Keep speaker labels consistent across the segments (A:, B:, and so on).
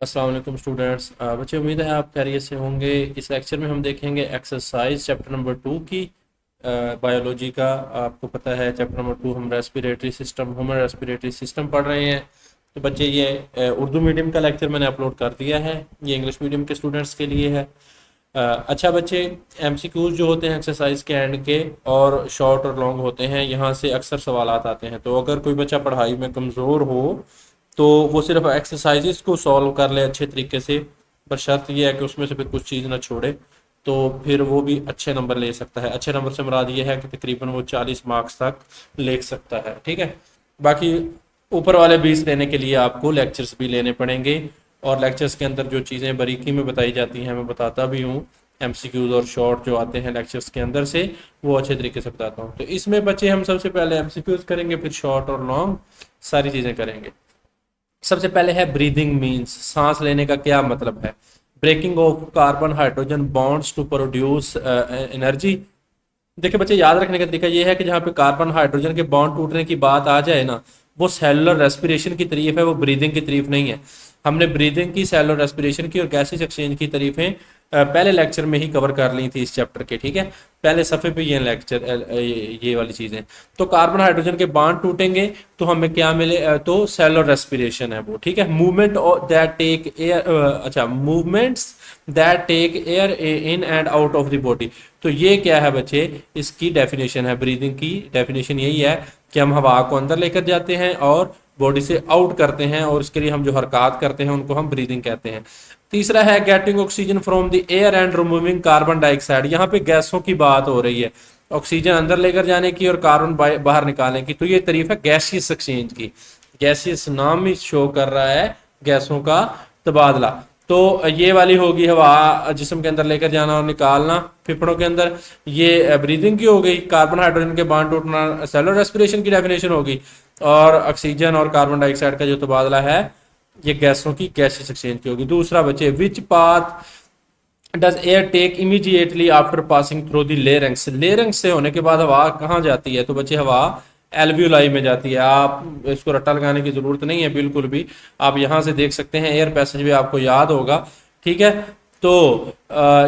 A: अस्सलाम वालेकुम स्टूडेंट्स। बच्चे उम्मीद है आप खैरियत से होंगे। इस लेक्चर में हम देखेंगे एक्सरसाइज चैप्टर नंबर 2 की बायोलॉजी का। आपको पता है चैप्टर नंबर 2 हम respiratory system human respiratory system पढ़ रहे हैं। तो बच्चे ये उर्दू मीडियम का लेक्चर मैंने अपलोड कर दिया है, ये इंग्लिश मीडियम के स्टूडेंट्स के लिए है। अच्छा बच्चे, एमसीक्यूज जो होते हैं एक्सरसाइज के एंड के और शॉर्ट और लॉन्ग होते हैं, यहाँ से अक्सर सवालात आते हैं। तो अगर कोई बच्चा पढ़ाई में कमज़ोर हो तो वो सिर्फ एक्सरसाइजेस को सॉल्व कर ले अच्छे तरीके से, पर शर्त यह है कि उसमें से फिर कुछ चीज़ ना छोड़े, तो फिर वो भी अच्छे नंबर ले सकता है। अच्छे नंबर से मुराद ये है कि तकरीबन वो 40 मार्क्स तक ले सकता है। ठीक है, बाकी ऊपर वाले 20 लेने के लिए आपको लेक्चर्स भी लेने पड़ेंगे, और लेक्चर्स के अंदर जो चीज़ें बारीकी में बताई जाती हैं मैं बताता भी हूँ। एमसीक्यूज और शॉर्ट जो आते हैं लेक्चर्स के अंदर से, वो अच्छे तरीके से बताता हूँ। तो इसमें बच्चे हम सबसे पहले एमसीक्यूज करेंगे, फिर शॉर्ट और लॉन्ग सारी चीज़ें करेंगे। सबसे पहले है ब्रीदिंग मीन्स, सांस लेने का क्या मतलब है। Breaking of carbon hydrogen bonds to produce energy. देखिए बच्चे, याद रखने का तरीका ये है कि जहाँ पे कार्बन हाइड्रोजन के बॉन्ड टूटने की बात आ जाए ना, वो सेलुलर रेस्पिरेशन की तारीफ है, वो ब्रीदिंग की तारीफ नहीं है। हमने ब्रीदिंग की, सेलुलर रेस्पिरेशन की और गैसेस एक्सचेंज की तारीफें पहले लेक्चर में ही कवर कर ली थी इस चैप्टर के। ठीक है, पहले सफ़े पे ये लेक्चर ये वाली चीज़ें। तो कार्बन हाइड्रोजन के बॉन्ड टूटेंगे तो हमें क्या मिले, तो सेलुलर रेस्पिरेशन है वो। ठीक है, मूवमेंट दैट टेक एयर, अच्छा, movements that take air in and out of the body. तो ये क्या है बच्चे, इसकी डेफिनेशन है। ब्रीदिंग की डेफिनेशन यही है कि हम हवा को अंदर लेकर जाते हैं और बॉडी से आउट करते हैं, और इसके लिए हम जो हरकत करते हैं उनको हम ब्रीदिंग कहते हैं। तीसरा है getting oxygen from the air and removing carbon dioxide. यहाँ पे गैसों की बात हो रही है, ऑक्सीजन अंदर लेकर जाने की और कार्बन बाहर निकालने की। तो ये तारीफ है गैसियस एक्सचेंज की। गैसियस नाम ही शो कर रहा है गैसों का तबादला। तो ये वाली होगी हवा जिस्म के अंदर लेकर जाना और निकालना फेफड़ों के अंदर, ये ब्रीदिंग की हो गई। कार्बन हाइड्रोजन के बॉन्ड टूटना सेलुलर रेस्पिरेशन की डेफिनेशन होगी, और ऑक्सीजन और कार्बन डाइऑक्साइड का जो तबादला है ये गैसों की गैसियस एक्सचेंज की होगी। दूसरा बच्चे, which path does air take immediately after passing through the larynx. Larynx से होने के बाद हवा कहाँ जाती है, तो बच्चे हवा एल्वियोलाई में जाती है। आप इसको रट्टा लगाने की जरूरत नहीं है बिल्कुल भी, आप यहाँ से देख सकते हैं, एयर पैसेज भी आपको याद होगा। ठीक है, तो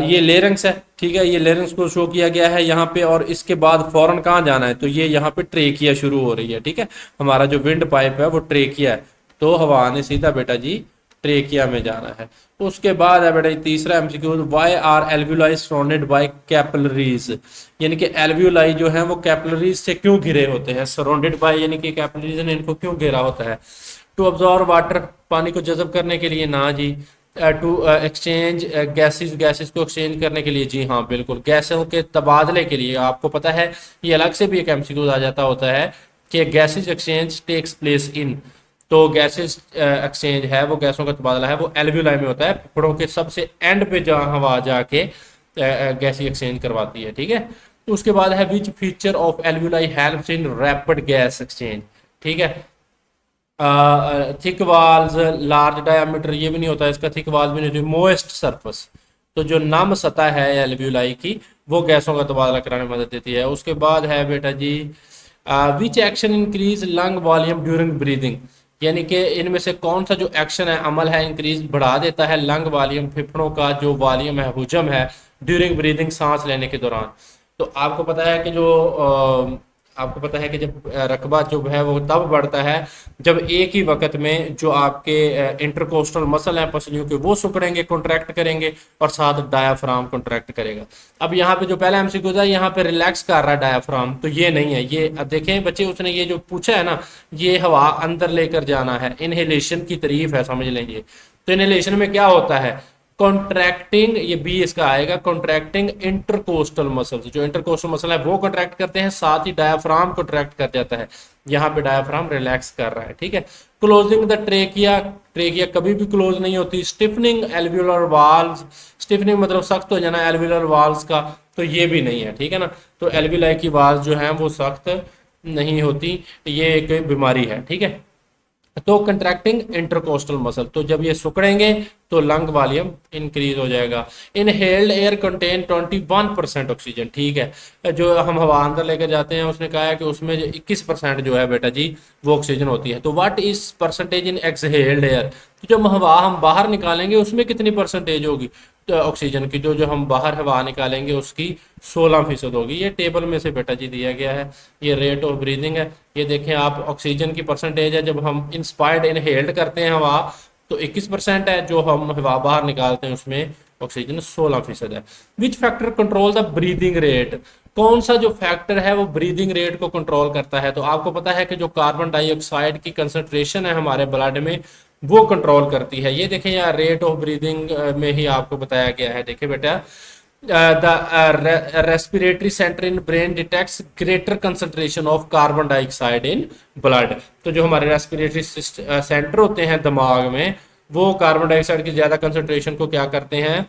A: ये लेरिंग्स है। ठीक है, ये लेरिंग्स को शो किया गया है यहाँ पे, और इसके बाद फौरन कहाँ जाना है, तो ये यहाँ पे ट्रेकिया शुरू हो रही है। ठीक है, हमारा जो विंड पाइप है वो ट्रेकिया है, तो हवा ने सीधा बेटा जी ट्रेकिया में जाना है। उसके बाद है बेटा तीसरा MCQ, why are alveoli surrounded by capillaries. यानी कि एल्व्यूलाई जो है वो कैपिलरीज से क्यों घिरे होते हैं। सराउंडेड बाय यानी कि कैपिलरीज ने इनको क्यों घेरा होता है। टू ऑब्जॉर्व वाटर, पानी को जज़ब करने के लिए ना जी। टू एक्सचेंज गैसेस, गैसेस को एक्सचेंज करने के लिए, जी हाँ बिल्कुल, गैसों के तबादले के लिए। आपको पता है ये अलग से भी एक एमसीक्यू आ जाता होता है कि gases exchange takes place in. तो गैसेस एक्सचेंज है, वो गैसों का तबादला है, वो एल्व्यूलाई में होता है, फेफड़ों के सबसे एंड पे जहाँ हवा जाके गैसी एक्सचेंज करवाती है। ठीक है, तो उसके बाद है which feature of alveoli helps in rapid gas exchange. ठीक है, थिक वाल्स, लार्ज डायमीटर, ये भी नहीं होता इसका, थिक वाल्स भी नहीं होती। मोइस्ट सरफेस, तो जो नम सतह है एल्व्यूलाई की, वो गैसों का तबादला कराने में मदद देती है। उसके बाद है बेटा जी which action increase lung volume during breathing. यानी कि इनमें से कौन सा जो एक्शन है, अमल है, इंक्रीज बढ़ा देता है लंग वॉल्यूम, फेफड़ों का जो वॉल्यूम है, हुजम है, ड्यूरिंग ब्रीदिंग, सांस लेने के दौरान। तो आपको पता है कि आपको पता है कि जब रकबा जो है वो तब बढ़ता है जब एक ही वक्त में जो आपके इंटरकोस्टल मसल हैं पसलियों के, वो सिकुड़ेंगे, कॉन्ट्रैक्ट करेंगे, और साथ डायाफ्राम कॉन्ट्रैक्ट करेगा। अब यहाँ पे जो पहला एमसीक्यू था, यहाँ पे रिलैक्स कर रहा है डायाफ्राम, तो ये नहीं है। ये अब देखें बच्चे, उसने ये जो पूछा है ना, ये हवा अंदर लेकर जाना है, इनहेलेशन की तारीफ है, समझ लेंगे। तो इनहेलेशन में क्या होता है, कॉन्ट्रैक्टिंग, ये बी इसका आएगा, कॉन्ट्रैक्टिंग इंटरकोस्टल मसल्स। जो इंटरकोस्टल मसल है वो कॉन्ट्रैक्ट करते हैं, साथ ही डायाफ्राम कॉन्ट्रैक्ट कर जाता है। यहाँ पे डायाफ्राम रिलैक्स कर रहा है। ठीक है, क्लोजिंग द ट्रेकिया, ट्रेकिया कभी भी क्लोज नहीं होती। स्टिफनिंग एल्व्यूलर वाल्व्स, स्टिफनिंग मतलब सख्त हो जाना एल्व्यूलर वाल्व्स का, तो ये भी नहीं है। ठीक है ना, तो एल्व्यूलाई की वाल्व जो है वो सख्त नहीं होती, ये एक बीमारी है। ठीक है, तो कंट्रैक्टिंग इंटरकोस्टल मसल, तो जब ये सिकुड़ेंगे तो लंग वॉल्यूम इंक्रीज हो जाएगा। इनहेल्ड एयर कंटेन 21% ऑक्सीजन, ठीक है, जो हम हवा अंदर लेकर जाते हैं उसने कहा है कि उसमें जो 21% जो है बेटा जी वो ऑक्सीजन होती है। तो what is percentage in exhaled air, तो जो हवा हम बाहर निकालेंगे उसमें कितनी परसेंटेज होगी तो ऑक्सीजन की, जो जो हम बाहर हवा निकालेंगे उसकी 16% होगी। ये टेबल में से बेटा जी दिया गया है, ये रेट ऑफ ब्रीदिंग है। ये देखें आप, ऑक्सीजन की परसेंटेज है जब हम इंस्पायर्ड इनहेल्ड करते हैं हवा तो 21% है, जो हम हवा बाहर निकालते हैं उसमें ऑक्सीजन 16% है। Which factor control the breathing rate, कौन सा जो फैक्टर है वो ब्रीदिंग रेट को कंट्रोल करता है। तो आपको पता है कि जो कार्बन डाइऑक्साइड की कंसंट्रेशन है हमारे ब्लड में वो कंट्रोल करती है। ये देखें यार, रेट ऑफ ब्रीदिंग में ही आपको बताया गया है। देखिए बेटा, the respiratory center in brain detects greater concentration of carbon dioxide in blood। तो जो हमारे रेस्पिरेटरी सेंटर होते हैं दिमाग में वो कार्बन डाइऑक्साइड की ज्यादा कंसंट्रेशन को क्या करते हैं,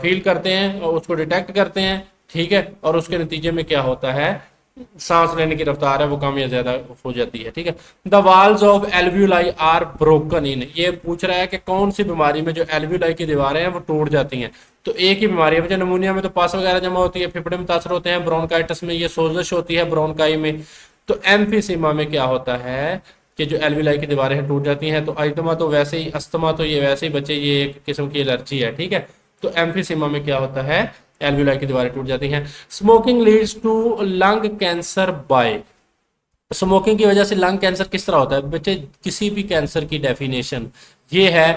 A: फील करते हैं और उसको डिटेक्ट करते हैं, ठीक है। और उसके नतीजे में क्या होता है, सांस लेने की रफ्तार है वो कम या ज्यादा हो जाती है, ठीक है। The walls of alveoli are broken in, ये पूछ रहा है कि कौन सी बीमारी में जो एल्व्यूलाई की दीवारें हैं वो टूट जाती हैं। तो एक ही बीमारी है, निमोनिया में तो पस वगैरह जमा होती है, फेफड़े मुतासर होते हैं, ब्रोंकाइटिस में ये सोजश होती है ब्रोंकाई में। तो एम्फीसीमा में क्या होता है कि जो एल्व्यूलाई की दीवारें हैं टूट जाती हैं। तो अस्थमा तो वैसे ही, अस्थमा तो ये वैसे ही बच्चे ये एक किस्म की एलर्जी है, ठीक है। तो एम्फीसीमा में क्या होता है, एल्व्यूलाई की दीवारें टूट जाती हैं। Smoking leads to lung cancer by, smoking की वजह से लंग कैंसर किस तरह होता है बच्चे, किसी भी कैंसर की डेफिनेशन ये है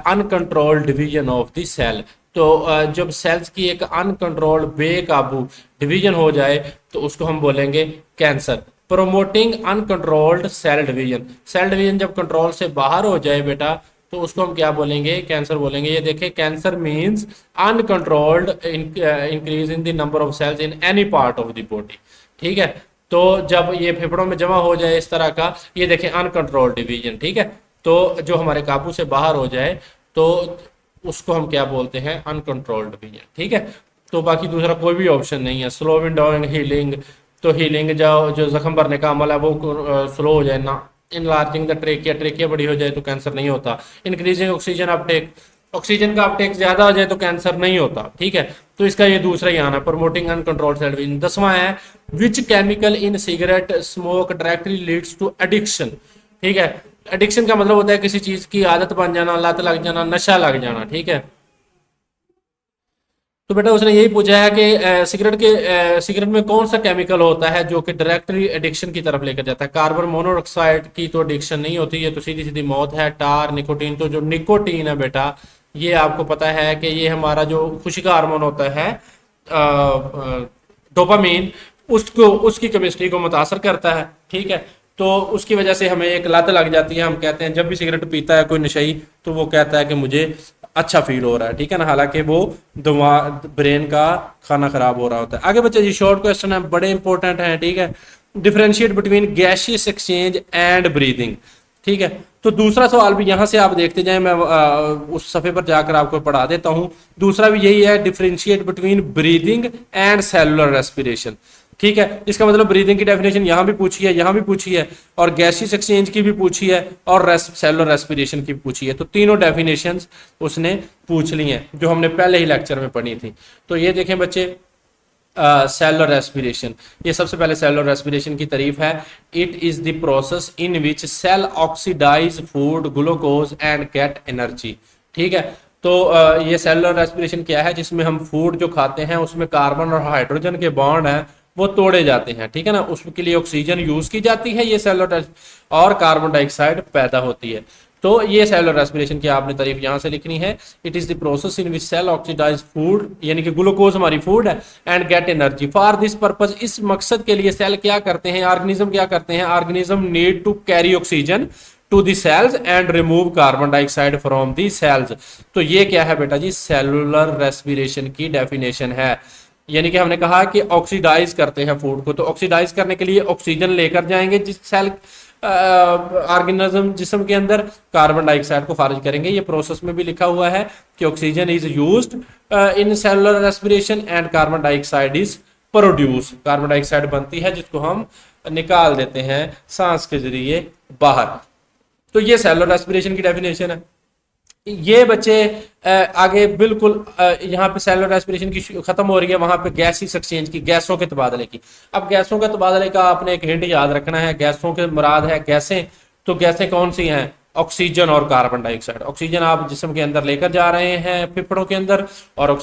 A: uncontrolled division of the cell. तो जब सेल्स की एक अनकंट्रोल्ड बेकाबू डिवीजन हो जाए तो उसको हम बोलेंगे cancer. Promoting uncontrolled cell division, cell division जब कंट्रोल से बाहर हो जाए बेटा तो उसको हम क्या बोलेंगे, कैंसर बोलेंगे। ये देखें, cancer means uncontrolled increase in the number of cells in any part of the body, ठीक है। तो जब ये फेफड़ों में जमा हो जाए इस तरह का, ये देखें अनकंट्रोल्ड डिवीजन, ठीक है। तो जो हमारे काबू से बाहर हो जाए तो उसको हम क्या बोलते हैं, अनकंट्रोल्ड डिवीजन, ठीक है। तो बाकी दूसरा कोई भी ऑप्शन नहीं है। स्लो विंडोइंग हीलिंग, तो हीलिंग जो जख्म भरने का अमल है वो स्लो हो जाए ना। इनलार्जिंग द ट्रेकिया, ट्रेकिया बड़ी हो जाए तो कैंसर नहीं होता। इंक्रीजिंग ऑक्सीजन अपटेक, ऑक्सीजन का अपटेक ज्यादा हो जाए तो कैंसर नहीं होता, ठीक है। तो इसका ये दूसरा ही आना, प्रमोटिंग अनकंट्रोल्ड सेल डिवीजन। 10वां है, which chemical in cigarette smoke directly leads to addiction, ठीक है। एडिक्शन का मतलब होता है किसी चीज की आदत बन जाना, लत लग जाना, नशा लग जाना, ठीक है। तो बेटा उसने यही पूछा है कि सिगरेट में कौन सा केमिकल होता है जो कि डायरेक्टली एडिक्शन की तरफ लेकर जाता है। कार्बन मोनोऑक्साइड की तो एडिक्शन नहीं होती, ये तो सीधी सीधी मौत है। टार, निकोटीन, तो जो निकोटीन है बेटा ये आपको पता है कि ये हमारा जो खुशी का हार्मोन होता है डोपामीन, उसको उसकी केमिस्ट्री को मुतासर करता है, ठीक है। तो उसकी वजह से हमें एक लत लग जाती है। हम कहते हैं जब भी सिगरेट पीता है कोई नशई तो वो कहता है कि मुझे अच्छा फील हो रहा है, ठीक है ना, हालांकि वो दिमाग ब्रेन का खाना खराब हो रहा होता है। आगे बच्चे जी शॉर्ट क्वेश्चन है, बड़े इंपॉर्टेंट हैं, ठीक है। Differentiate between gaseous exchange and breathing, ठीक है। तो दूसरा सवाल भी यहां से आप देखते जाएं, मैं उस सफे पर जाकर आपको पढ़ा देता हूं। दूसरा भी यही है, differentiate between breathing and cellular respiration, ठीक है। इसका मतलब ब्रीदिंग की डेफिनेशन यहां भी पूछी है, यहां भी पूछी है, और गैसियस एक्सचेंज की भी पूछी है, और सेलुलर रेस्पिरेशन की भी पूछी है। तो तीनों डेफिनेशंस उसने पूछ ली हैं जो हमने पहले ही लेक्चर में पढ़ी थी। तो ये देखें बच्चे, सेलुलर रेस्पिरेशन, ये सबसे पहले सेलुलर रेस्पिरेशन की तारीफ है। It is the process in which cell oxidise food glucose and get energy, ठीक है। तो ये सेलुलर रेस्पिरेशन क्या है, जिसमें हम फूड जो खाते हैं उसमें कार्बन और हाइड्रोजन के बॉन्ड हैं वो तोड़े जाते हैं, ठीक है ना। उसके लिए ऑक्सीजन यूज की जाती है, ये सेलुलर, और कार्बन डाइऑक्साइड पैदा होती है। तो ये सेलुलर रेस्पिरेशन की आपने तारीफ यहां से लिखनी है। It is the process in which cell oxidise food, यानी कि ग्लूकोज हमारी फूड है, and get energy for this purpose, इस मकसद के लिए सेल क्या करते हैं, ऑर्गेनिज्म क्या करते हैं, organism need to carry oxygen to the cells and remove carbon dioxide from the cells. तो ये क्या है बेटा जी, सेलुलर रेस्पिरेशन की डेफिनेशन है। यानी कि हमने कहा कि ऑक्सीडाइज करते हैं फूड को, तो ऑक्सीडाइज करने के लिए ऑक्सीजन लेकर जाएंगे जिस सेल ऑर्गेनिज्म जिस्म के अंदर, कार्बन डाइऑक्साइड को खारिज करेंगे। ये प्रोसेस में भी लिखा हुआ है कि oxygen is used in cellular respiration and carbon dioxide is produce, carbon dioxide बनती है जिसको हम निकाल देते हैं सांस के जरिए बाहर। तो ये सेलुलर रेस्पिरेशन की डेफिनेशन है। ये बच्चे आगे बिल्कुल यहाँ पे सेलुलर रेस्पिरेशन की खत्म हो रही है, वहां पे गैसियस एक्सचेंज की, गैसों के तबादले की। अब गैसों के तबादले का आपने एक हिंट याद रखना है। गैसों के मुराद है गैसें, तो गैसें कौन सी हैं? ऑक्सीजन और कार्बन डाइऑक्साइड। ऑक्सीजन आप जिस्म के अंदर लेकर जा रहे हैं फेफड़ों के अंदर, और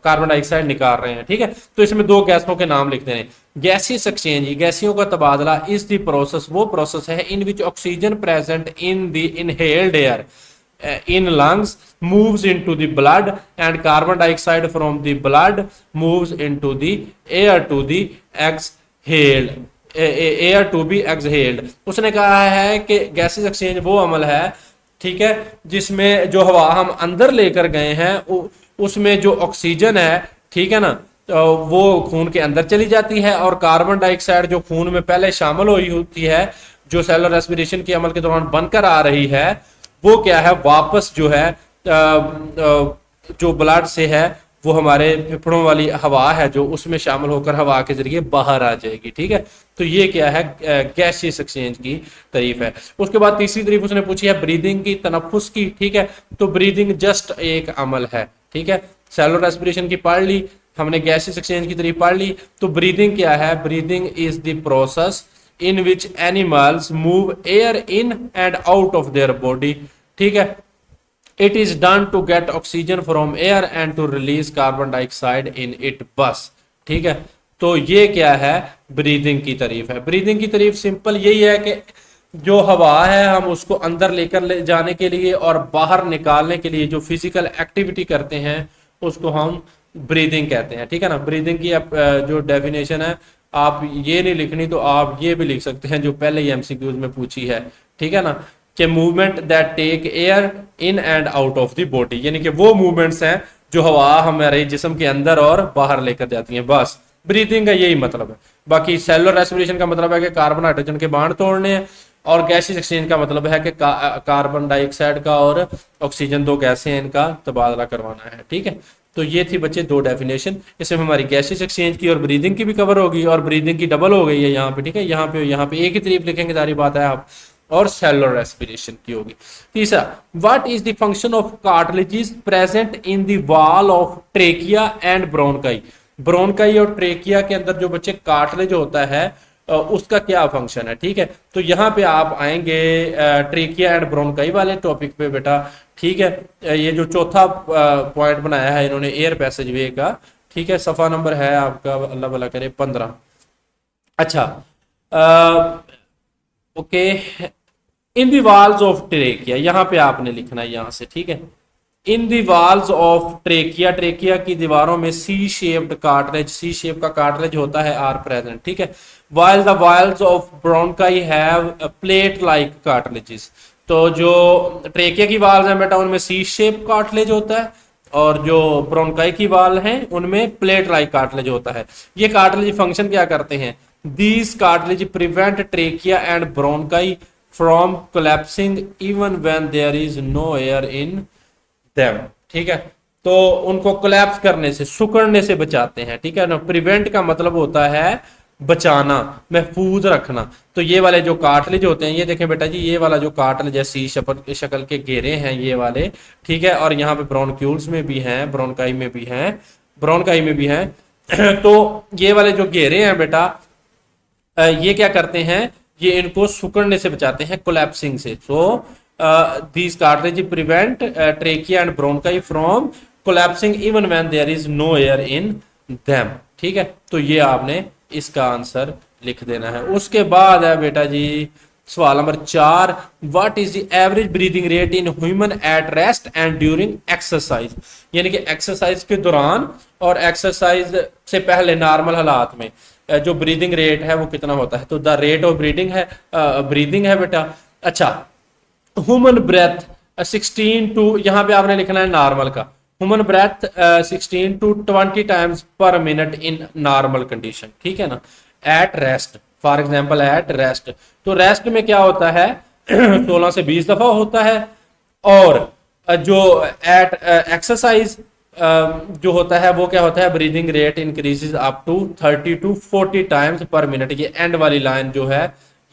A: कार्बन डाइऑक्साइड निकाल रहे हैं, ठीक है। तो इसमें दो गैसों के नाम लिखते हैं। गैसियस एक्सचेंज, गैसियों का तबादला, इज द प्रोसेस, वो प्रोसेस है in which oxygen present in the inhaled air in lungs moves into the blood and carbon dioxide from the blood moves into the air to the exhaled air to be exhaled। उसने कहा है कि gases exchange वो अमल है, ठीक है, जिसमें जो हवा हम अंदर लेकर गए हैं उसमें जो ऑक्सीजन है, ठीक है ना, तो वो खून के अंदर चली जाती है, और कार्बन डाइऑक्साइड जो खून में पहले शामिल हुई होती है, जो सेलुलर रेस्पिरेशन के अमल के दौरान बनकर आ रही है, वो क्या है, वापस जो है जो ब्लड से है वो हमारे फेफड़ों वाली हवा है जो उसमें शामिल होकर हवा के जरिए बाहर आ जाएगी, ठीक है। तो ये क्या है, गैसियस एक्सचेंज की तारीफ है। उसके बाद तीसरी तारीफ उसने पूछी है ब्रीदिंग की, तनफ्फुस की, ठीक है। तो ब्रीदिंग जस्ट एक अमल है, ठीक है। सेलुलर रेस्पिरेशन की पढ़ ली हमने, गैसियस एक्सचेंज की तारीफ पढ़ ली। तो ब्रीदिंग क्या है? Breathing is the process in which animals move air in and out of their body, ठीक है। it is done to get oxygen from air and to release carbon dioxide in it, बस, ठीक है। तो ये क्या है, ब्रीदिंग की तारीफ है। ब्रीदिंग की तारीफ सिंपल यही है कि जो हवा है हम उसको अंदर लेकर ले जाने के लिए और बाहर निकालने के लिए जो फिजिकल एक्टिविटी करते हैं उसको हम ब्रीदिंग कहते हैं, ठीक है ना। ब्रीदिंग की जो डेफिनेशन है, आप ये नहीं लिखनी तो आप ये भी लिख सकते हैं जो पहले ही एमसीक्यूज में पूछी है, ठीक है ना, कि movement that take air in and out of the body, यानी कि वो मूवमेंट्स हैं जो हवा हमारे जिस्म के अंदर और बाहर लेकर जाती हैं, बस ब्रीथिंग का यही मतलब है। बाकी सेलुलर रेस्पिरेशन का मतलब है कि कार्बन हाइड्रोजन के बांड तोड़ने हैं, और गैसियस एक्सचेंज का मतलब है कि कार्बन डाइऑक्साइड का और ऑक्सीजन दो गैसें हैं, इनका तबादला करवाना है, ठीक है। तो ये थी बच्चे दो डेफिनेशन, इसमें हमारी गैसियस एक्सचेंज की और ब्रीदिंग की भी कवर होगी, और ब्रीदिंग की डबल हो गई है यहाँ पे, ठीक है। यहाँ पे एक ही तारीफ लिखेंगे, सारी बात है आप, और सेलुलर रेस्पिरेशन की होगी। तीसरा, what is the function of cartilages present in the wall of trachea and bronchi. Bronchi और ट्रेकिया के अंदर जो बच्चे कार्टिलेज होता है उसका क्या फंक्शन है, ठीक है। तो यहाँ पे आप आएंगे ट्रेकिया एंड ब्रोनकाई वाले टॉपिक पे बेटा, ठीक है। ये जो चौथा पॉइंट बनाया है इन्होंने एयर पैसेज वे का, ठीक है, सफा नंबर है आपका, अल्लाह भला करे, 15। अच्छा, okay, in the walls of trachea, यहाँ पे आपने लिखना है यहाँ से, ठीक है। In the walls of trachea, trachea की दीवारों में C shaped cartilage, C shape का कार्टिलेज होता है, आर प्रेजेंट, ठीक है। while the walls of bronchi have plate like cartilages, तो जो ट्रेकिया की वाल्स हैं बेटा उनमें सी शेप कार्टिलेज होता है, और जो ब्रोनकाई की वाल हैं उनमें प्लेट लाइक कार्टिलेज होता है। ये कार्टिलेज फंक्शन क्या करते हैं? These cartilage prevent trachea and bronchi from collapsing even when there is no air in them, ठीक है। तो उनको कोलैप्स करने से, सुकड़ने से बचाते हैं, ठीक है ना। प्रिवेंट का मतलब होता है बचाना, महफूज रखना। तो ये वाले जो कार्टिलेज होते हैं, ये देखें बेटा जी, ये वाला जो कार्टिलेज है सी शक्ल के घेरे हैं ये वाले, ठीक है, और यहाँ पे ब्रोनक्यूल्स में भी हैं, ब्रोनकाई में भी हैं, ब्रोनकाई में भी हैं। तो ये वाले जो घेरे हैं बेटा, ये क्या करते हैं, ये इनको सुकड़ने से बचाते हैं, कोलैप्सिंग से। So these cartilage prevent trachea and bronchi from collapsing even when there is no air in them, ठीक है। तो ये आपने इसका आंसर लिख देना है। उसके बाद है बेटा जी सवाल number 4, what is the average breathing rate in human at rest and during exercise, यानी कि एक्सरसाइज के दौरान और एक्सरसाइज से पहले नॉर्मल हालात में जो ब्रीदिंग रेट है वो कितना होता है। तो द रेट ऑफ ब्रीदिंग है बेटा। अच्छा, ह्यूमन ब्रेथ 16 टू, यहाँ पे आपने लिखना है नॉर्मल का, human breath 16 to 20 times per minute in normal condition, ठीक है ना। At rest, for example at rest, तो रेस्ट में क्या होता है 16 से 20 दफा होता है, और जो एट एक्सरसाइज जो होता है वो क्या होता है, breathing rate increases up to 30 to 40 times per minute. ये एंड वाली लाइन जो है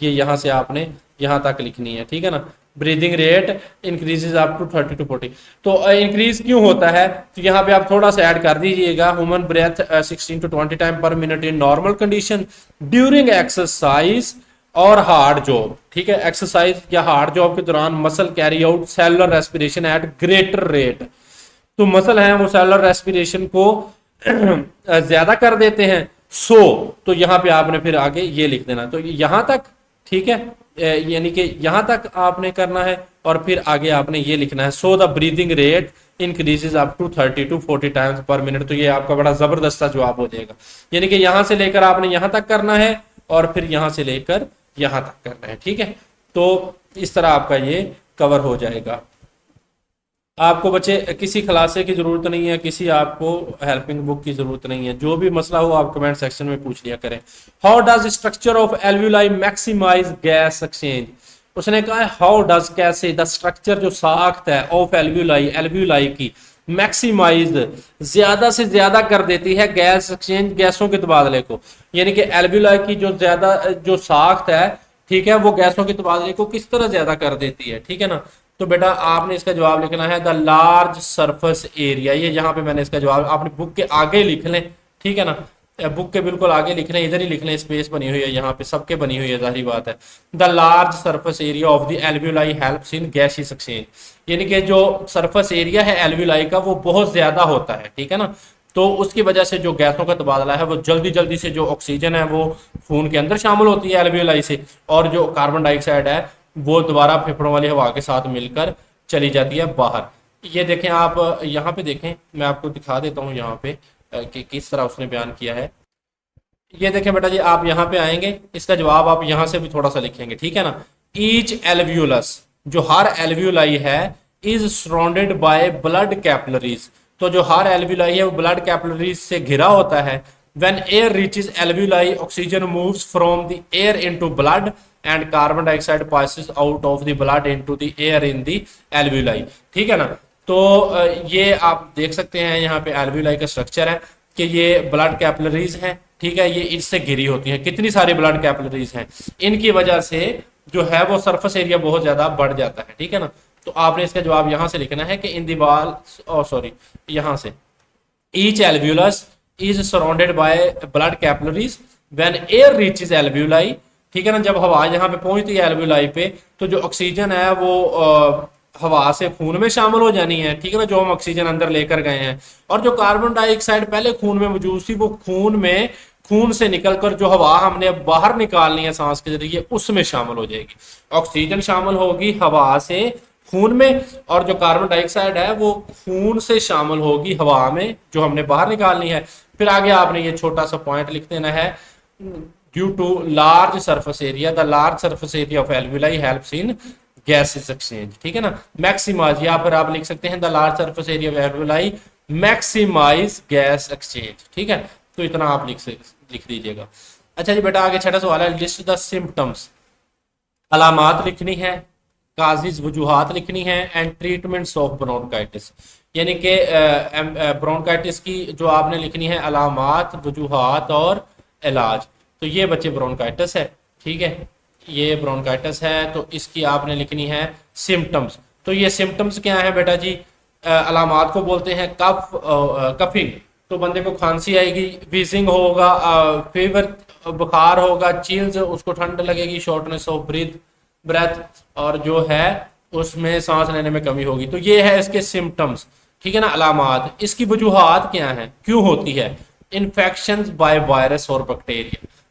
A: ये यहाँ से आपने यहाँ तक लिखनी है, ठीक है ना। Breathing rate increases up to 30 to 40। तो इंक्रीज क्यों होता है, तो यहाँ पे आप थोड़ा सा ऐड कर दीजिएगा, human breath 16 to 20 time per minute in normal condition, during exercise और हार्ड जॉब, ठीक है। एक्सरसाइज या हार्ड जॉब के दौरान muscle carry out cellular respiration at greater rate. तो मसल है वो सेलुलर रेस्पिरेशन को ज्यादा कर देते हैं। तो यहाँ पे आपने फिर आगे ये लिख देना, तो यहाँ तक, ठीक है, यानी कि यहाँ तक आपने करना है और फिर आगे आपने ये लिखना है, so the breathing rate increases up to 30 to 40 times per minute. तो ये आपका बड़ा जबरदस्त जवाब हो जाएगा, यानी कि यहाँ से लेकर आपने यहाँ तक करना है और फिर यहाँ से लेकर यहाँ तक करना है, ठीक है। तो इस तरह आपका ये कवर हो जाएगा। आपको बच्चे किसी खलासे की जरूरत नहीं है, किसी आपको हेल्पिंग बुक की जरूरत नहीं है, जो भी मसला हो आप कमेंट सेक्शन में पूछ लिया करें। How does structure of alveoli maximize gas exchange. उसने कहा है हाउ डज, कैसे, द स्ट्रक्चर जो साख्त है ऑफ एल्वियोलाई की मैक्सिमाइज ज्यादा से ज्यादा कर देती है गैस एक्सचेंज, गैसों के तबादले को। यानी कि एल्वियोलाई की जो ज्यादा जो साख्त है, ठीक है, वो गैसों के तबादले को किस तरह ज्यादा कर देती है, ठीक है ना। तो बेटा आपने इसका जवाब लिखना है द लार्ज सरफेस एरिया। ये यहाँ पे मैंने इसका जवाब आपने बुक के आगे लिख लें, ठीक है ना, बुक के बिल्कुल आगे लिख लें, इधर ही लिख लें, स्पेस बनी हुई है यहाँ पे, सबके बनी हुई है, जाहिर बात है। The large surface area of the alveoli helps in gaseous exchange. यानी कि जो सरफेस एरिया है एल्वियोलाई का वो बहुत ज्यादा होता है, ठीक है ना। तो उसकी वजह से जो गैसों का तबादला है वो जल्दी जल्दी से, जो ऑक्सीजन है वो खून के अंदर शामिल होती है एल्वियोलाई से, और जो कार्बन डाइऑक्साइड है वो दोबारा फेफड़ों वाली हवा के साथ मिलकर चली जाती है बाहर। ये देखें आप यहाँ पे देखें, मैं आपको दिखा देता हूँ यहाँ पे कि किस तरह उसने बयान किया है। ये देखें बेटा जी, आप यहाँ पे आएंगे, इसका जवाब आप यहाँ से भी थोड़ा सा लिखेंगे, ठीक है ना। ईच एल्वियोलस, जो हर एल्वियोलाई है, is surrounded by blood capillaries. तो जो हर एल्वियोलाई है वो ब्लड कैपिलरीज से घिरा होता है। When air reaches alveoli, oxygen moves from the air into blood and carbon dioxide passes out of the blood into the air in the alveoli, ठीक है ना। तो ये आप देख सकते हैं यहाँ पे alveoli का स्ट्रक्चर है कि ये ब्लड कैपिलरीज हैं, ठीक है, ये इससे घिरी होती है। कितनी सारी ब्लड कैपिलरीज हैं, इनकी वजह से जो है वो सरफेस एरिया बहुत ज्यादा बढ़ जाता है, ठीक है ना। तो आपने इसका जवाब यहाँ से लिखना है कि इन दी वॉल, सॉरी, यहाँ से each alveolus is surrounded by blood capillaries when air reaches alveoli, ठीक है ना। जब हवा यहाँ पे पहुंचती है एल्वियोलाई पे, तो जो ऑक्सीजन है वो हवा से खून में शामिल हो जानी है, ठीक है ना, जो हम ऑक्सीजन अंदर लेकर गए हैं। और जो कार्बन डाइऑक्साइड पहले खून में मौजूद थी, वो खून से निकलकर जो हवा हमने बाहर निकालनी है सांस के जरिए, उसमें शामिल हो जाएगी। ऑक्सीजन शामिल होगी हवा से खून में, और जो कार्बन डाइऑक्साइड है वो खून से शामिल होगी हवा में जो हमने बाहर निकालनी है। फिर आगे आपने ये छोटा सा पॉइंट लिख देना है, due to large surface area, the large surface area of alveoli helps in gases exchange, ठीक है ना। मैक्सिमाइज, यहाँ पर आप लिख सकते हैं the large surface area of alveoli maximize gas exchange, ठीक है। तो इतना आप लिख दीजिएगा। अच्छा जी बेटा, आगे छठा सवाल है, लिस्ट द सिम्टम्स। अलामात लिखनी है, काजिज वजूहात लिखनी है, एंड ट्रीटमेंट्स ऑफ ब्रोंकाइटिस। यानी कि ब्रोंकाइटिस की जो आपने लिखनी है अलामात, वजूहात और इलाज। तो ये बच्चे ब्रोंकाइटिस है, ठीक है, ये ब्रोंकाइटिस है, तो इसकी आपने लिखनी है सिम्टम्स। तो ये सिम्टम्स क्या है बेटा जी, अलामात को बोलते हैं कफिंग, तो बंदे को खांसी आएगी, वीजिंग होगा, फीवर बुखार होगा, चिल्स, उसको ठंड लगेगी, शॉर्टनेस ऑफ ब्रेथ, और जो है उसमें सांस लेने में कमी होगी। तो ये है इसके सिम्टम्स, ठीक है ना, अलामात। इसकी वजूहात क्या है, क्यों होती है, इन्फेक्शन बाय वायरस और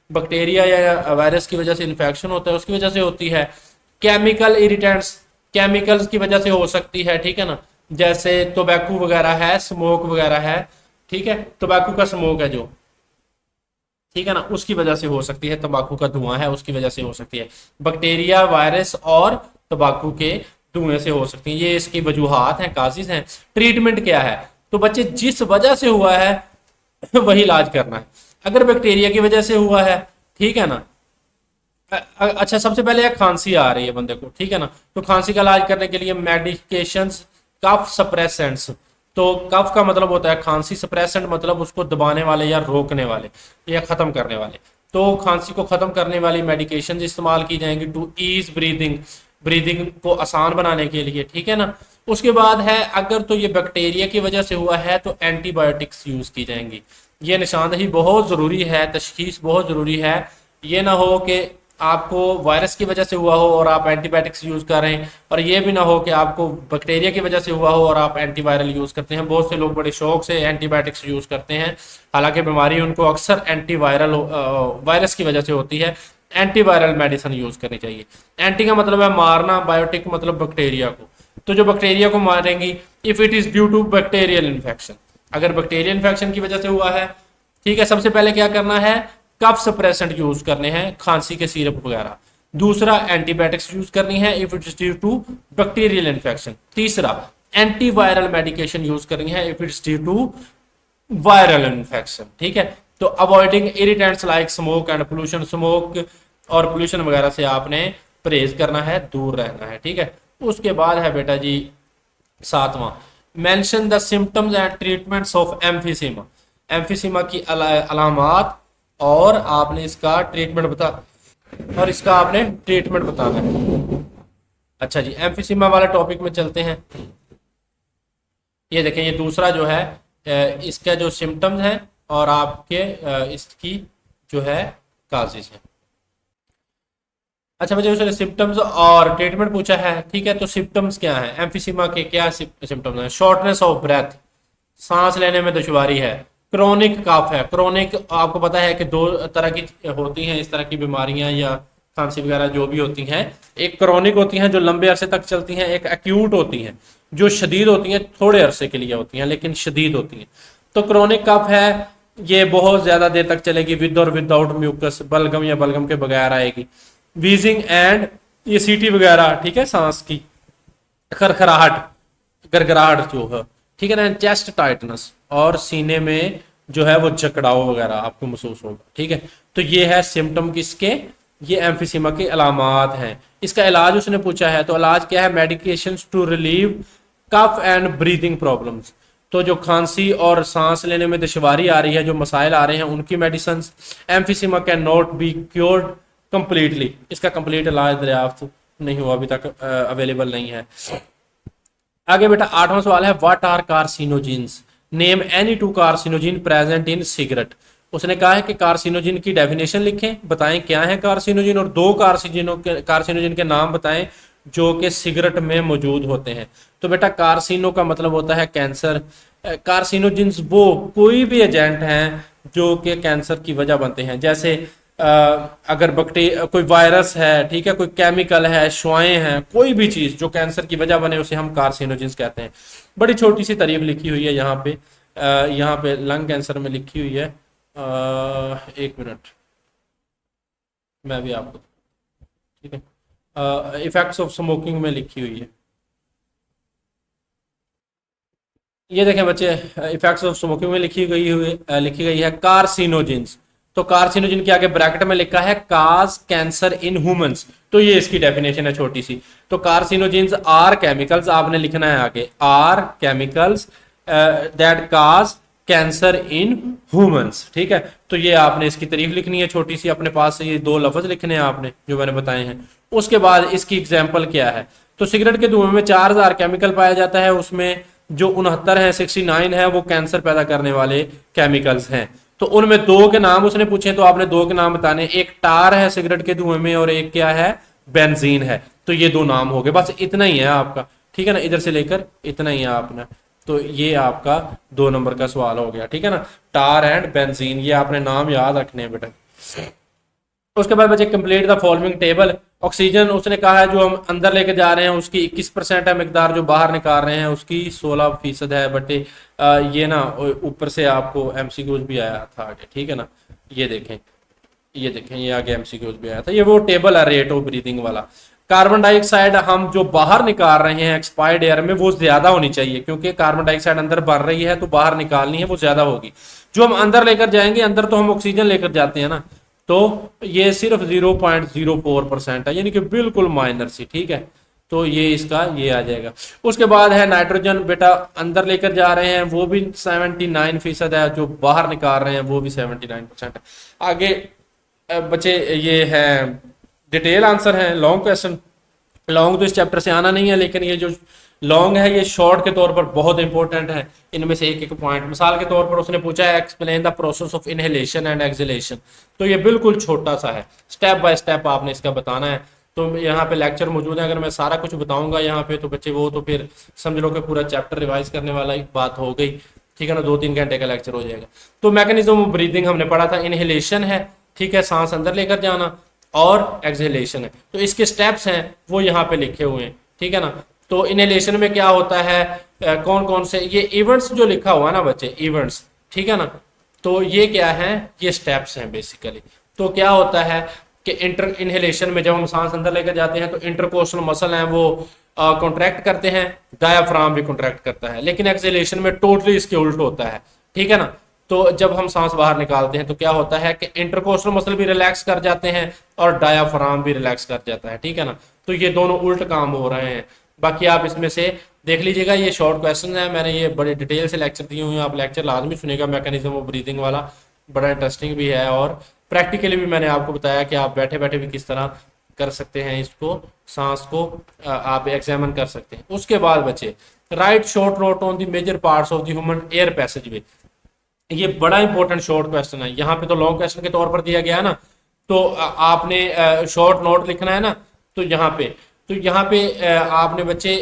A: बैक्टीरिया या वायरस की वजह से इन्फेक्शन होता है, उसकी वजह से होती है। केमिकल इरिटेंट्स, केमिकल्स की वजह से हो सकती है, ठीक है ना, जैसे टोबैको वगैरह है, स्मोक वगैरह है, ठीक है, टोबैको का स्मोक है जो, ठीक है ना, उसकी वजह से हो सकती है, तंबाकू का धुआं है उसकी वजह से हो सकती है। बैक्टीरिया, वायरस और तंबाकू के धुएं से हो सकती है। ये इसकी वजूहात हैं, काजिज हैं। ट्रीटमेंट क्या है, तो बच्चे जिस वजह से हुआ है वही इलाज करना है। अगर बैक्टीरिया की वजह से हुआ है, ठीक है ना, अच्छा सबसे पहले खांसी आ रही है बंदे को, ठीक है ना, तो खांसी का इलाज करने के लिए मेडिकेशंस, कफ सप्रेसेंट्स। तो कफ का मतलब होता है खांसी, सप्रेसेंट मतलब उसको दबाने वाले या रोकने वाले या खत्म करने वाले। तो खांसी को ख़त्म करने वाली मेडिकेशन इस्तेमाल की जाएंगी टू ईज ब्रीदिंग, ब्रीदिंग को आसान बनाने के लिए, ठीक है ना। उसके बाद है अगर तो ये बैक्टीरिया की वजह से हुआ है तो एंटीबायोटिक्स यूज़ की जाएंगी। ये निशानदही बहुत ज़रूरी है, तशखीस बहुत ज़रूरी है। ये ना हो कि आपको वायरस की वजह से हुआ हो और आप एंटीबायोटिक्स यूज़ कर रहे हैं, और ये भी ना हो कि आपको बैक्टीरिया की वजह से हुआ हो और आप एंटीवायरल यूज़ करते हैं। बहुत से लोग बड़े शौक से एंटीबायोटिक्स यूज़ करते हैं, हालांकि बीमारी उनको अक्सर एंटीवायरल वायरस की वजह से होती है। एंटीवायरल मेडिसिन यूज़ करनी चाहिए। एंटी का मतलब है मारना, बायोटिक मतलब बैक्टीरिया को। तो जो बैक्टीरिया को मारेंगी, if it is due to bacterial infection, अगर बैक्टीरियल इन्फेक्शन की वजह से हुआ है, ठीक है, सबसे पहले क्या करना है, कफ सप्रेसेंट यूज करने हैं, खांसी के सिरप वगैरह। दूसरा एंटीबायोटिक्स यूज करनी है if it is due to bacterial infection. तीसरा एंटीवायरल मेडिकेशन यूज करनी है if it's due to viral infection, ठीक है। तो avoiding irritants like smoke and pollution, smoke और पोल्यूशन वगैरह से आपने परहेज करना है, दूर रहना है, ठीक है। उसके बाद है बेटा जी 7वां, mention the symptoms and treatments of emphysema. Emphysema की अलामात और आपने इसका ट्रीटमेंट बताना है। अच्छा जी, एम्फीसीमा वाला टॉपिक में चलते हैं। ये देखें, ये दूसरा जो है इसका जो सिम्टम्स हैं और आपके इसकी जो है काजेज है। अच्छा बच्चे, उसने सिम्टम्स और ट्रीटमेंट पूछा है, ठीक है। तो सिम्टम्स क्या है एम्फीसीमा के, क्या सिम्टम्स हैं? शॉर्टनेस ऑफ ब्रेथ, सांस लेने में दुश्वारी है। क्रोनिक कफ है, क्रोनिक आपको पता है कि दो तरह की होती हैं इस तरह की बीमारियां या खांसी वगैरह जो भी होती हैं। एक क्रोनिक होती हैं जो लंबे अरसे तक चलती हैं, एक एक्यूट होती हैं जो शदीद होती हैं, थोड़े अरसे के लिए होती हैं लेकिन शदीद होती हैं। तो क्रोनिक कफ है, ये बहुत ज्यादा देर तक चलेगी, विद और विदाउट म्यूकस, बलगम या बलगम के बगैर आएगी। वीजिंग एंड ये सीटी वगैरह, ठीक है, सांस की खरखराहट, गरगराहट जो है, ठीक है ना। चेस्ट टाइटनेस और सीने में जो है वो जकड़ाव वगैरह आपको महसूस होगा, ठीक है। तो ये है सिम्टम किसके, ये एम्फीसीमा के अलामात हैं। इसका इलाज उसने पूछा है, तो इलाज क्या है, medication to relieve cough and breathing problems. तो जो खांसी और सांस लेने में दुश्वारी आ रही है, जो मसाइल आ रहे हैं, उनकी medicine. Emphysema can not be cured completely, इसका कंप्लीट इलाज दरियाफ्त नहीं हुआ, अभी तक अवेलेबल नहीं है। आगे बेटा 8वां सवाल है, what are carcinogens, name any two carcinogen present in cigarette. उसने कहा है कि कार्सिनोजिन की डेफिनेशन लिखें, बताएं क्या है कार्सिनोजिन, और दो कार्सिनोजिन के नाम बताएं जो कि सिगरेट में मौजूद होते हैं। तो बेटा कार्सिनो का मतलब होता है कैंसर। कार्सिनोजिन्स वो कोई भी एजेंट हैं जो कि कैंसर की वजह बनते हैं, जैसे अगर कोई वायरस है, ठीक है, कोई केमिकल है, शुआएं हैं, कोई भी चीज जो कैंसर की वजह बने उसे हम कार्सिनोजिन्स कहते हैं। बड़ी छोटी सी तारीफ लिखी हुई है यहाँ पे लंग कैंसर में लिखी हुई है। एक मिनट मैं भी आपको, ठीक है, इफेक्ट्स ऑफ स्मोकिंग में लिखी हुई है। ये देखें बच्चे, इफेक्ट्स ऑफ स्मोकिंग में लिखी गई है कार्सिनोजिन्स। तो कार्सिनोजिन के आगे ब्रैकेट में लिखा है काज कैंसर इन ह्यूमंस, तो ये इसकी डेफिनेशन है छोटी सी। तो कार्सिनोजिन्स आर केमिकल्स, आपने लिखना है आगे are chemicals that cause cancer in humans, ठीक है। तो ये आपने इसकी तारीफ लिखनी है छोटी सी, अपने पास से ये दो लफ्ज लिखने हैं आपने जो मैंने बताए हैं। उसके बाद इसकी एग्जाम्पल क्या है, तो सिगरेट के धुएं में 4000 केमिकल पाया जाता है, उसमें जो 69 है, 69 है, वो कैंसर पैदा करने वाले केमिकल्स हैं। तो उनमें दो के नाम उसने पूछे, तो आपने दो के नाम बताने, एक टार है सिगरेट के धुएं में और एक क्या है, बेंजीन है। तो ये दो नाम हो गए, बस इतना ही है आपका, ठीक है ना, इधर से लेकर इतना ही है आपने। तो ये आपका 2 नंबर का सवाल हो गया, ठीक है ना, टार एंड बेंजीन, ये आपने नाम याद रखने हैं बेटा। उसके बाद बच्चे complete the following table. Oxygen उसने कहा है जो हम अंदर लेके जा रहे हैं उसकी 21% है मिकदार, जो बाहर निकाल रहे हैं उसकी 16% है। बट ये ना ऊपर से आपको एमसीक्यूज भी आया था आगे, ठीक है ना, ये देखें ये आगे एमसीक्यूज भी आया था। ये वो टेबल है रेट ऑफ ब्रीदिंग वाला। कार्बन डाइऑक्साइड हम जो बाहर निकाल रहे हैं एक्सपायर्ड एयर में, वो ज्यादा होनी चाहिए, क्योंकि कार्बन डाइऑक्साइड अंदर बढ़ रही है तो बाहर निकालनी है, वो ज्यादा होगी। जो हम अंदर लेकर जाएंगे, अंदर तो हम ऑक्सीजन लेकर जाते हैं ना, तो ये सिर्फ 0.04% है, यानी कि बिल्कुल माइनर सी, ठीक है। तो ये इसका ये आ जाएगा। उसके बाद है नाइट्रोजन, बेटा अंदर लेकर जा रहे हैं वो भी 79% है, जो बाहर निकाल रहे हैं वो भी 79% है। आगे बच्चे ये है डिटेल आंसर है, लॉन्ग क्वेश्चन। लॉन्ग तो इस चैप्टर से आना नहीं है, लेकिन ये जो लॉन्ग है ये शॉर्ट के तौर पर बहुत इंपॉर्टेंट है। इनमें से एक एक पॉइंट मिसाल के तौर पर उसने पूछा है explain the process of inhalation and exhalation, तो ये बिल्कुल छोटा सा है, स्टेप बाय स्टेप आपने इसका बताना है। तो यहाँ पे लेक्चर मौजूद है, अगर मैं सारा कुछ बताऊंगा यहाँ पे तो बच्चे वो तो फिर समझ लो कि पूरा चैप्टर रिवाइज करने वाला एक बात हो गई, ठीक है ना, 2-3 घंटे का लेक्चर हो जाएगा। तो मैकेनिज्म ऑफ ब्रीदिंग हमने पढ़ा था, इनहेलेशन है, ठीक है, सांस अंदर लेकर जाना, और एक्सहेलेशन है। तो इसके स्टेप्स हैं वो यहाँ पे लिखे हुए हैं, ठीक है ना। तो इनहेलेशन में क्या होता है, कौन कौन से ये इवेंट्स जो लिखा हुआ है ना बच्चे, इवेंट्स, ठीक है ना, तो ये क्या है, ये स्टेप्स हैं बेसिकली। तो क्या होता है कि इंटर इनहेलेशन में जब हम सांस अंदर लेकर जाते हैं तो इंटरकोस्टल मसल हैं वो कॉन्ट्रैक्ट करते हैं, डायाफ्राम भी कॉन्ट्रैक्ट करता है, लेकिन एक्सहेलेशन में टोटली इसके उल्ट होता है, ठीक है ना। तो जब हम सांस बाहर निकालते हैं तो क्या होता है कि इंटरकोस्टल मसल भी रिलैक्स कर जाते हैं और डायाफ्राम भी रिलैक्स कर जाता है, ठीक है ना। तो ये दोनों उल्ट काम हो रहे हैं। बाकी आप इसमें से देख लीजिएगा, ये शॉर्ट क्वेश्चन है, मैंने ये बड़े डिटेल से लेक्चर दिए हुए हैं, आप लेक्चर लाजमी सुनेगा, मैकेनिज्म ऑफ ब्रीदिंग वाला बड़ा इंटरेस्टिंग भी है, और प्रैक्टिकली भी मैंने आपको बताया कि आप बैठे बैठे भी किस तरह कर सकते हैं इसको, सांस को आप एग्जामिन कर सकते हैं। उसके बाद बच्चे write short note on the major parts of the human air passage way, ये बड़ा इंपॉर्टेंट शॉर्ट क्वेश्चन है। यहाँ पे तो लॉन्ग क्वेश्चन के तौर पर दिया गया है ना, तो आपने शॉर्ट नोट लिखना है ना, तो यहाँ पे आपने बच्चे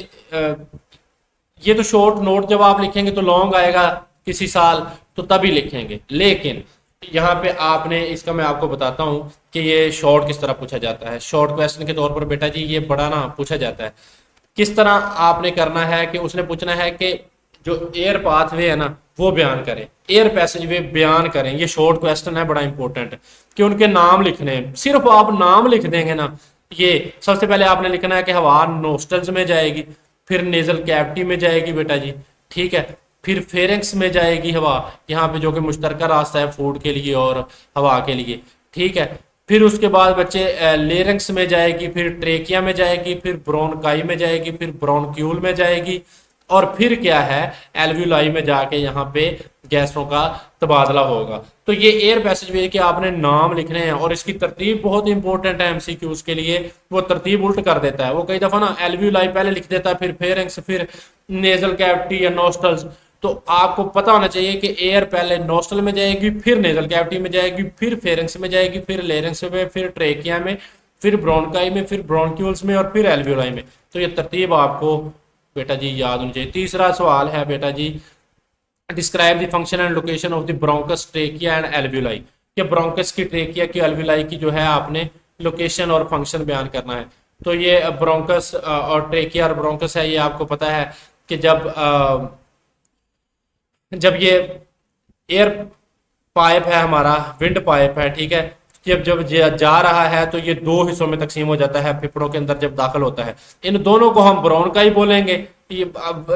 A: ये तो शॉर्ट नोट जब आप लिखेंगे तो लॉन्ग आएगा किसी साल, तो तभी लिखेंगे, लेकिन यहाँ पे आपने इसका मैं आपको बताता हूँ कि ये शॉर्ट किस तरह पूछा जाता है। शॉर्ट क्वेश्चन के तौर पर बेटा जी ये बड़ा ना पूछा जाता है, किस तरह आपने करना है कि उसने पूछना है कि जो एयर पाथवे है ना वो बयान करें, एयर पैसेज वे बयान करें। ये शॉर्ट क्वेश्चन है, बड़ा इंपॉर्टेंट कि उनके नाम लिखने हैं, सिर्फ आप नाम लिख देंगे ना। ये सबसे पहले आपने लिखना है कि हवा नोस्टल्स में जाएगी, फिर नेजल कैविटी में जाएगी बेटा जी, ठीक है, फिर फेरेंक्स में जाएगी हवा, यहाँ पे जो कि मुश्तरका रास्ता है फूड के लिए और हवा के लिए, ठीक है। फिर उसके बाद बच्चे लेरेंक्स में जाएगी, फिर ट्रेकिया में जाएगी, फिर ब्रोनकाई में जाएगी, फिर ब्रोनक्यूल में जाएगी, और फिर क्या है एल्व्यूलाई में जाके यहाँ पे गैसों का तबादला होगा। तो ये एयर पैसेज वे के आपने नाम लिखने हैं, और इसकी तरतीब बहुत इंपॉर्टेंट है एमसीक्यूज के लिए, वो तरतीब उल्ट कर देता है। वो कई दफा ना एल्व्यूलाई पहले लिख देता है, फिर फेरेंक्स, फिर नेजल कैविटी या नोस्टल्स। तो आपको पता होना चाहिए कि एयर पहले नोस्टल में जाएगी, फिर नेजल कैविटी में जाएगी, फिर फेरेंक्स में जाएगी, फिर लेरेंक्स में, फिर ट्रेकिया में, फिर ब्रोनकाई में, फिर ब्रोनक्यूल्स में, और फिर एल्व्यूलाई में। तो ये तरतीब आपको बेटा जी याद होनी चाहिए। तीसरा सवाल है बेटा जी, describe the function and location of the bronchus, trachea and alveoli, कि ब्रोंकस की, ट्रेकिया की, एल्व्यूलाई की जो है आपने लोकेशन और फंक्शन बयान करना है। तो ये ब्रोंकस और ट्रेकिया और ब्रोंकस है, ये आपको पता है कि जब ये एयर पाइप है हमारा, विंड पाइप है, ठीक है, जब जब जा रहा है तो ये दो हिस्सों में तकसीम हो जाता है, फेफड़ों के अंदर जब दाखिल होता है। इन दोनों को हम ब्रोंकाई बोलेंगे, ये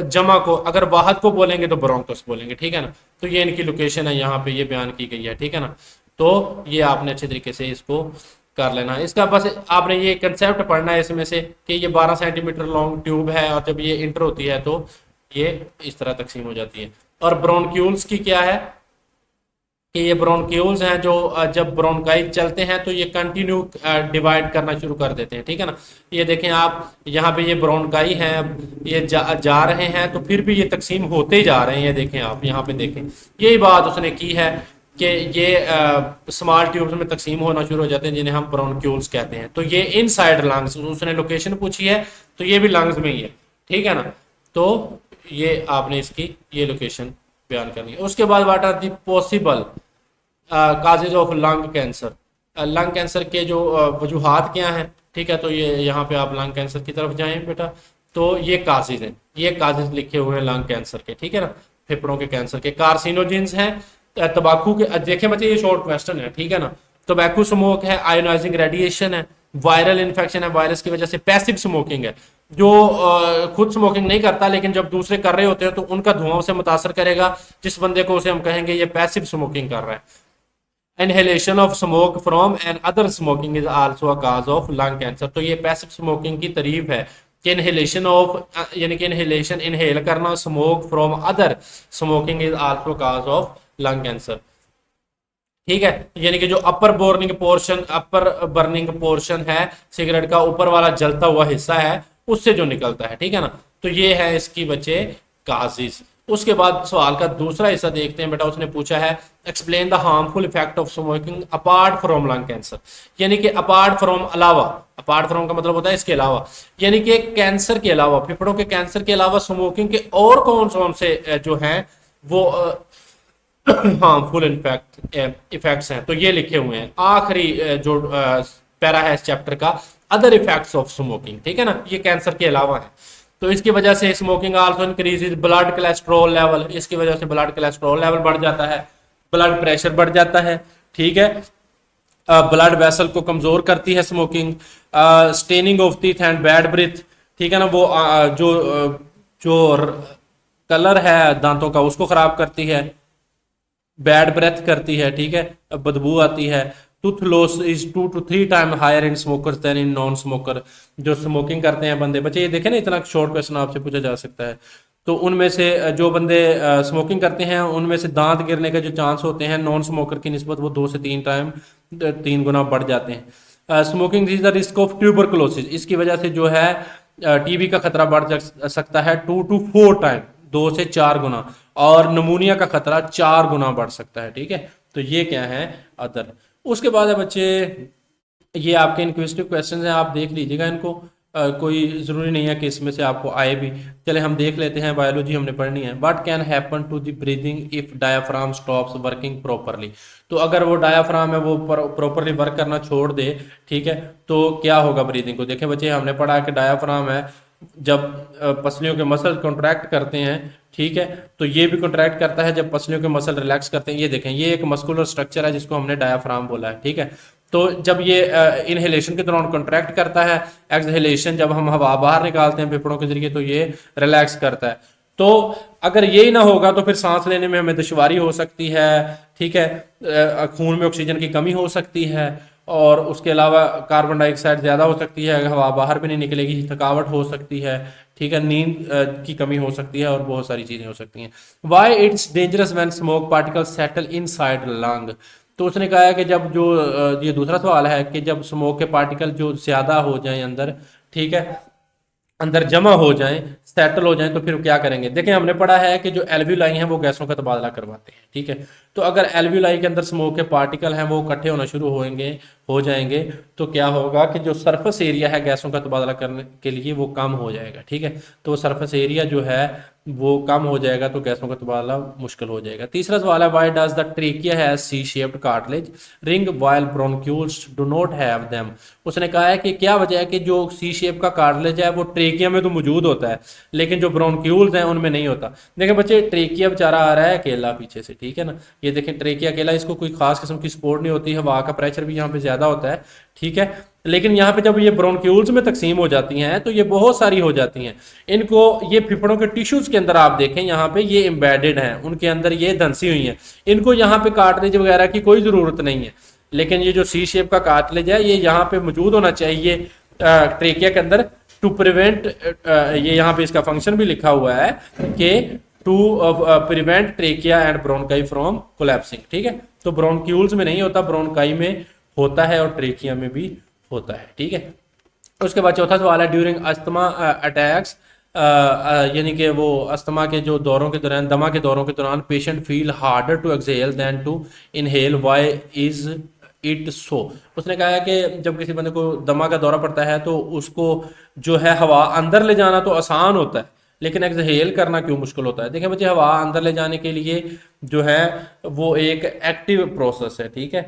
A: जमा को, अगर वाहद को बोलेंगे तो ब्रोंकस बोलेंगे, ठीक है ना। तो ये इनकी लोकेशन है, यहाँ पे ये बयान की गई है, ठीक है ना। तो ये आपने अच्छे तरीके से इसको कर लेना है। इसका बस आपने ये कंसेप्ट पढ़ना है इसमें से कि ये 12 सेंटीमीटर लॉन्ग ट्यूब है, और जब ये इंटर होती है तो ये इस तरह तकसीम हो जाती है। और ब्रोनक्यूल्स की क्या है कि ये ब्रोनक्यूल्स हैं जो जब ब्रोनकाई चलते हैं तो ये कंटिन्यू डिवाइड करना शुरू कर देते हैं, ठीक है ना। ये देखें आप, यहाँ पे ये ब्रोनकाई हैं, ये जा रहे हैं, तो फिर भी ये तकसीम होते ही जा रहे हैं। ये देखें आप, यहाँ पे देखें, यही बात उसने की है कि ये स्मॉल ट्यूब्स में तकसीम होना शुरू हो जाते हैं, जिन्हें हम ब्रोनक्यूल्स कहते हैं। तो ये इनसाइड लंग्स, उसने लोकेशन पूछी है तो ये भी लंग्स में ही है, ठीक है ना। तो ये आपने इसकी ये लोकेशन बयान करनी है। उसके बाद what are the possible causes of lung cancer, lung cancer के जो वजूहात क्या हैं, ठीक है। तो ये यहाँ पे आप लंग कैंसर की तरफ जाएं बेटा, तो ये काजेज हैं, ये काजेज लिखे हुए हैं लंग कैंसर के, ठीक है ना, फेफड़ों के कैंसर के। कार्सिनोजेंस हैं, तंबाकू के, देखें बच्चे ये शॉर्ट क्वेश्चन है, ठीक है ना। तंबाकू स्मोक है, आयोनाइजिंग रेडिएशन है, वायरल इन्फेक्शन है, वायरस की वजह से, पैसिव स्मोकिंग है, जो खुद स्मोकिंग नहीं करता लेकिन जब दूसरे कर रहे होते हैं तो उनका धुआं से मुतासर करेगा, जिस बंदे को उसे हम कहेंगे ये पैसिव स्मोकिंग कर रहा है। Inhalation of smoke from and other smoking is also a cause of lung cancer. तो ये पैसिव स्मोकिंग की तारीफ है कि इनहेलेशन ऑफ, यानी कि इनहेलेशन, इनहेल करना, smoke from other smoking is also cause of lung cancer. ठीक है, यानी कि जो अपर बर्निंग पोर्शन है सिगरेट का, ऊपर वाला जलता हुआ हिस्सा है, उससे जो निकलता है, ठीक है ना। तो ये है इसकी बच्चे गाजिस। उसके बाद सवाल का दूसरा हिस्सा देखते हैं बेटा, उसने पूछा है explain the harmful effect of smoking apart from lung cancer, यानी कि अपार्ट फ्रॉम अलावा, अपार्ट फ्रॉम का मतलब होता है इसके अलावा, यानी कि कैंसर के अलावा, फेफड़ों के कैंसर के अलावा स्मोकिंग के और कौन कौन से जो हैं वो हार्मफुल इफेक्ट्स हैं। तो ये लिखे हुए हैं आखिरी जो पैरा है इस चैप्टर का, अदर इफेक्ट्स ऑफ स्मोकिंग, ठीक है ना, ये कैंसर के अलावा है। तो इसकी वजह से smoking also increases blood cholesterol level, इसकी वजह से ब्लड कोलेस्ट्रॉल लेवल बढ़ जाता है, ब्लड प्रेशर बढ़ जाता है, ठीक है, ब्लड वेसल को कमजोर करती है smoking, staining of teeth and bad breath, ठीक है ना, वो जो कलर है दांतों का उसको खराब करती है, बैड ब्रेथ करती है, ठीक है, बदबू आती है। Tooth loss is 2 to 3 time higher in smokers than in non smoker, जो स्मोकिंग करते हैं बंदे, बच्चे ये देखें ना, इतना शॉर्ट क्वेश्चन आपसे पूछा जा सकता है। तो उनमें से जो बंदे स्मोकिंग करते हैं उनमें से दांत गिरने के जो चांस होते हैं नॉन स्मोकर की निस्बत वो 2 से 3 टाइम 3 गुना बढ़ जाते हैं। Smoking is the risk of tuberculosis, इसकी वजह से जो है टीबी का खतरा बढ़ सकता है 2 to 4 टाइम, 2 से 4 गुना, और नमूनिया का खतरा 4 गुना बढ़ सकता है, ठीक है। तो ये क्या है, अदर। उसके बाद है बच्चे, ये आपके इनक्विजिटिव क्वेश्चन हैं, आप देख लीजिएगा इनको, कोई ज़रूरी नहीं है कि इसमें से आपको आए भी। चले हम देख लेते हैं, बायोलॉजी हमने पढ़नी है। What can happen to the breathing if diaphragm stops working properly, तो अगर वो डायाफ्राम है वो प्रॉपरली वर्क करना छोड़ दे, ठीक है, तो क्या होगा ब्रीदिंग को। देखें बच्चे, हमने पढ़ा कि डायाफ्राम है जब पसलियों के मसल कॉन्ट्रैक्ट करते हैं, ठीक है, तो ये भी कॉन्ट्रैक्ट करता है जब पसलियों के मसल रिलैक्स करते हैं। ये देखें, ये एक मस्कुलर स्ट्रक्चर है जिसको हमने डायाफ्राम बोला है, ठीक है। तो जब ये इनहेलेशन के दौरान कॉन्ट्रैक्ट करता है, एक्सहेलेशन जब हम हवा बाहर निकालते हैं फेफड़ों के जरिए तो ये रिलैक्स करता है। तो अगर यही ना होगा तो फिर सांस लेने में हमें दुश्वारी हो सकती है, ठीक है, खून में ऑक्सीजन की कमी हो सकती है, और उसके अलावा कार्बन डाइऑक्साइड ज़्यादा हो सकती है, हवा बाहर भी नहीं निकलेगी, थकावट हो सकती है, ठीक है, नींद की कमी हो सकती है, और बहुत सारी चीज़ें हो सकती हैं। Why it's dangerous when smoke particle settle inside lung, तो उसने कहा है कि जब जो ये दूसरा सवाल है कि जब स्मोक के पार्टिकल जो ज़्यादा हो जाएं अंदर, ठीक है, अंदर जमा हो जाएं, सेटल हो जाएं, तो फिर क्या करेंगे। देखिए हमने पढ़ा है कि जो एल्व्यूलाई हैं वो गैसों का तबादला करवाते हैं, ठीक है। तो अगर एल्व्यूलाई के अंदर स्मोक के पार्टिकल हैं वो इकट्ठे होना शुरू हो जाएंगे, तो क्या होगा कि जो सरफेस एरिया है गैसों का तबादला करने के लिए वो कम हो जाएगा, ठीक है। तो सरफेस एरिया जो है वो कम हो जाएगा तो गैसों का तबादला मुश्किल हो जाएगा। तीसरा सवाल है, why does the trachea has C shaped cartilage ring while bronchioles do not have them, उसने कहा है कि क्या वजह है कि जो सी शेप का कार्टिलेज है वो ट्रेकिया में तो मौजूद होता है लेकिन जो ब्रोंक्यूल्स हैं उनमें नहीं होता। देखें बच्चे, ट्रेकिया बेचारा आ रहा है अकेला पीछे से, ठीक है ना, ये देखें ट्रेकिया अकेला, इसको कोई खास किस्म की सपोर्ट नहीं होती, हवा का प्रेशर भी यहाँ पे ज्यादा होता है, ठीक है। लेकिन यहाँ पे जब ये ब्रोंक्यूल्स में तकसीम हो जाती हैं तो ये बहुत सारी हो जाती हैं, इनको ये फेफड़ों के टिश्यूज के अंदर आप देखें यहाँ पे ये एम्बेडेड हैं, उनके अंदर ये धंसी हुई हैं, इनको यहाँ पे कार्टिलेज वगैरह की कोई ज़रूरत नहीं है। लेकिन ये जो सी शेप का कार्टिलेज है ये यहाँ पे मौजूद होना चाहिए ट्रेकिया के अंदर टू प्रिवेंट, ये यहाँ पे इसका फंक्शन भी लिखा हुआ है कि to prevent trachea and bronchi from collapsing, ठीक है। तो ब्रोनक्यूल्स में नहीं होता, ब्रोनकाई में होता है और ट्रेकिया में भी होता है, ठीक है। उसके बाद चौथा सवाल है, ड्यूरिंग अस्थमा अटैक्स, यानी कि वो अस्थमा के जो दौरों के दौरान, दमा के दौरों के दौरान patient feel harder to exhale than to inhale, why is it so, उसने कहा है कि जब किसी बंदे को दमा का दौरा पड़ता है तो उसको जो है हवा अंदर ले जाना तो आसान होता है लेकिन एक्सहेल करना क्यों मुश्किल होता है। देखिए बच्चे, हवा अंदर ले जाने के लिए जो है वो एक एक्टिव प्रोसेस है, ठीक है,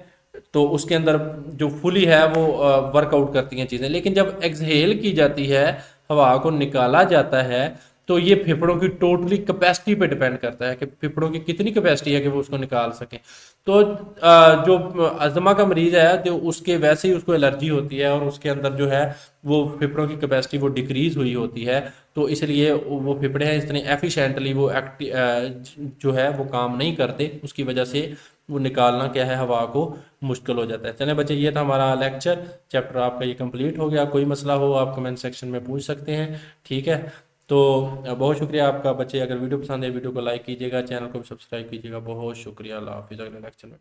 A: तो उसके अंदर जो फुली है वो वर्कआउट करती हैं चीज़ें, लेकिन जब एक्सहेल की जाती है, हवा को निकाला जाता है, तो ये फेफड़ों की टोटली कैपेसिटी पे डिपेंड करता है कि फेफड़ों की कितनी कैपेसिटी है कि वो उसको निकाल सकें। तो जो अस्थमा का मरीज है तो उसके वैसे ही उसको एलर्जी होती है और उसके अंदर जो है वो फेफड़ों की कैपेसिटी वो डिक्रीज हुई होती है, तो इसलिए वो फेफड़े हैं इतने एफिशिएंटली वो जो है वो काम नहीं करते, उसकी वजह से वो निकालना क्या है हवा को मुश्किल हो जाता है। चलें बच्चे, ये था हमारा लेक्चर, चैप्टर आपका ये कंप्लीट हो गया। कोई मसला हो आप कमेंट सेक्शन में पूछ सकते हैं, ठीक है। तो बहुत शुक्रिया आपका बच्चे, अगर वीडियो पसंद है वीडियो को लाइक कीजिएगा, चैनल को भी सब्सक्राइब कीजिएगा। बहुत शुक्रिया, अल्लाह हाफिज़, अगले लेक्चर में।